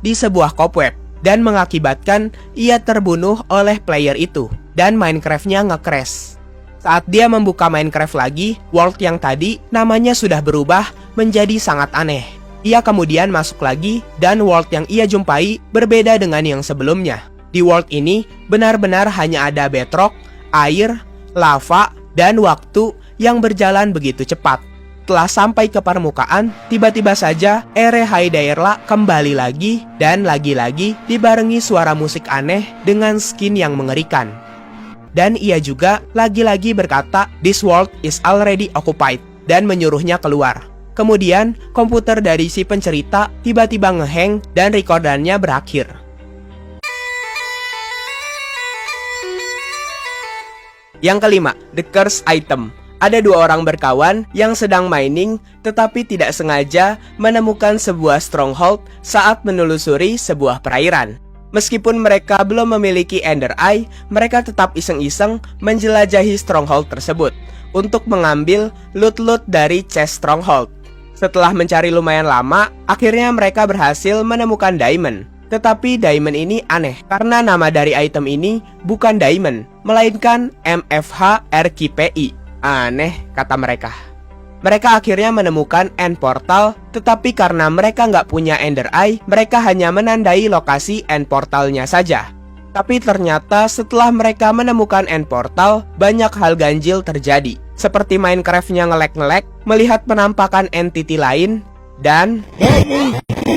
di sebuah cobweb dan mengakibatkan ia terbunuh oleh player itu dan Minecraft-nya nge-crash. Saat dia membuka Minecraft lagi, world yang tadi namanya sudah berubah menjadi sangat aneh. Ia kemudian masuk lagi dan world yang ia jumpai berbeda dengan yang sebelumnya. Di world ini benar-benar hanya ada bedrock, air, lava, dan waktu yang berjalan begitu cepat. Setelah sampai ke permukaan, tiba-tiba saja Ere Hydaelyn kembali lagi dan lagi-lagi dibarengi suara musik aneh dengan skin yang mengerikan. Dan ia juga lagi-lagi berkata, "This world is already occupied," dan menyuruhnya keluar. Kemudian, komputer dari si pencerita tiba-tiba ngehang dan rekordannya berakhir. Yang kelima, The Curse Item. Ada dua orang berkawan yang sedang mining tetapi tidak sengaja menemukan sebuah stronghold saat menelusuri sebuah perairan. Meskipun mereka belum memiliki Ender Eye, mereka tetap iseng-iseng menjelajahi stronghold tersebut untuk mengambil loot-loot dari chest stronghold. Setelah mencari lumayan lama, akhirnya mereka berhasil menemukan diamond. Tetapi diamond ini aneh karena nama dari item ini bukan diamond, melainkan MFH RQPI. Aneh, kata mereka. Mereka akhirnya menemukan end portal, tetapi karena mereka nggak punya Ender Eye, mereka hanya menandai lokasi end portalnya saja. Tapi ternyata setelah mereka menemukan end portal, banyak hal ganjil terjadi. Seperti Minecraft-nya nge-lag, melihat penampakan entity lain, dan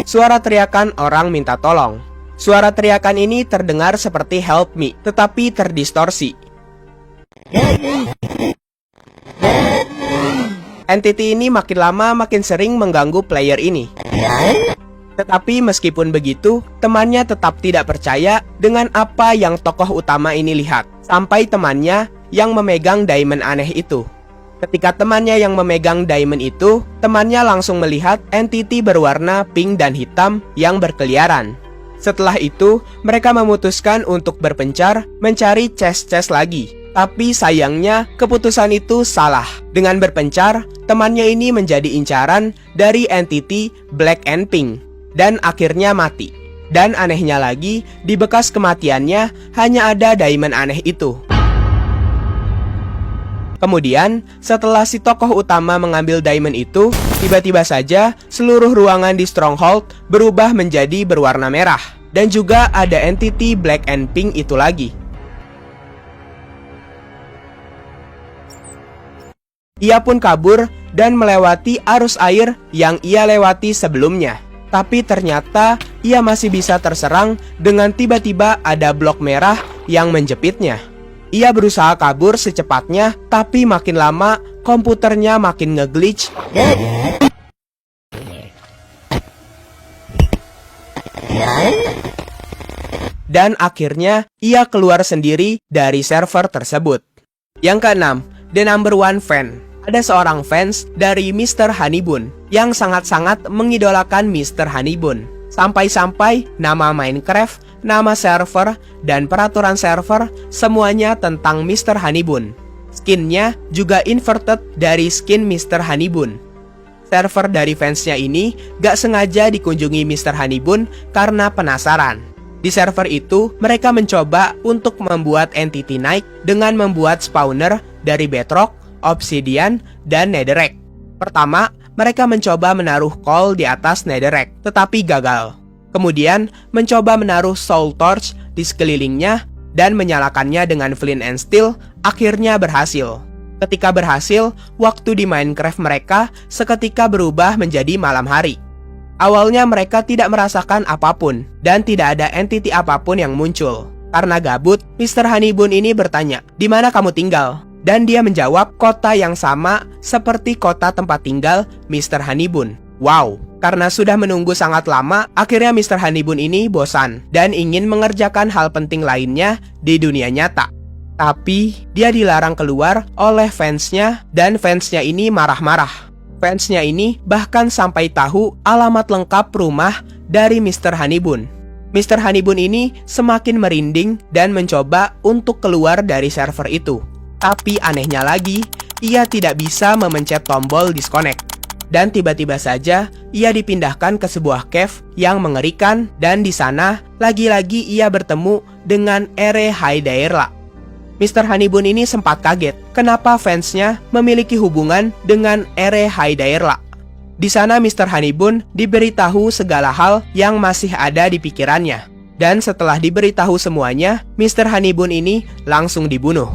suara teriakan orang minta tolong. Suara teriakan ini terdengar seperti help me, tetapi terdistorsi. Entity ini makin lama makin sering mengganggu player ini. Tetapi meskipun begitu, temannya tetap tidak percaya dengan apa yang tokoh utama ini lihat. Sampai temannya yang memegang diamond aneh itu. Ketika temannya yang memegang diamond itu, temannya langsung melihat entity berwarna pink dan hitam yang berkeliaran. Setelah itu, mereka memutuskan untuk berpencar mencari chest-chest lagi. Tapi sayangnya, keputusan itu salah. Dengan berpencar, temannya ini menjadi incaran dari entity Black and Pink dan akhirnya mati. Dan anehnya lagi, di bekas kematiannya hanya ada diamond aneh itu. Kemudian, setelah si tokoh utama mengambil diamond itu, tiba-tiba saja seluruh ruangan di Stronghold berubah menjadi berwarna merah. Dan juga ada entity Black and Pink itu lagi. Ia pun kabur dan melewati arus air yang ia lewati sebelumnya. Tapi ternyata ia masih bisa terserang dengan tiba-tiba ada blok merah yang menjepitnya. Ia berusaha kabur secepatnya, tapi makin lama komputernya makin nge-glitch. Dan akhirnya ia keluar sendiri dari server tersebut. Yang keenam, The Number One Fan. Ada seorang fans dari Mr. Honeyboon yang sangat-sangat mengidolakan Mr. Honeyboon. Sampai-sampai nama Minecraft, nama server, dan peraturan server semuanya tentang Mr. Honeyboon. Skinnya juga inverted dari skin Mr. Honeyboon. Server dari fansnya ini gak sengaja dikunjungi Mr. Honeyboon karena penasaran. Di server itu, mereka mencoba untuk membuat entity naik dengan membuat spawner dari bedrock, obsidian, dan netherrack. Pertama, mereka mencoba menaruh coal di atas netherrack, tetapi gagal. Kemudian, mencoba menaruh soul torch di sekelilingnya dan menyalakannya dengan flint and steel, akhirnya berhasil. Ketika berhasil, waktu di Minecraft mereka seketika berubah menjadi malam hari. Awalnya mereka tidak merasakan apapun dan tidak ada entity apapun yang muncul. Karena gabut, Mr. Honeyboon ini bertanya, "Di mana kamu tinggal?" Dan dia menjawab kota yang sama seperti kota tempat tinggal Mr. Honeyboon. Wow, karena sudah menunggu sangat lama, akhirnya Mr. Honeyboon ini bosan dan ingin mengerjakan hal penting lainnya di dunia nyata. Tapi dia dilarang keluar oleh fansnya dan fansnya ini marah-marah. Fansnya ini bahkan sampai tahu alamat lengkap rumah dari Mr. Honeyboon. Mr. Honeyboon ini semakin merinding dan mencoba untuk keluar dari server itu. Tapi anehnya lagi, ia tidak bisa memencet tombol disconnect. Dan tiba-tiba saja, ia dipindahkan ke sebuah cave yang mengerikan dan di sana, lagi-lagi ia bertemu dengan Ere Haidairla. Mr. Honeyboon ini sempat kaget kenapa fansnya memiliki hubungan dengan Ere Haidairla. Di sana Mr. Honeyboon diberitahu segala hal yang masih ada di pikirannya. Dan setelah diberitahu semuanya, Mr. Honeyboon ini langsung dibunuh.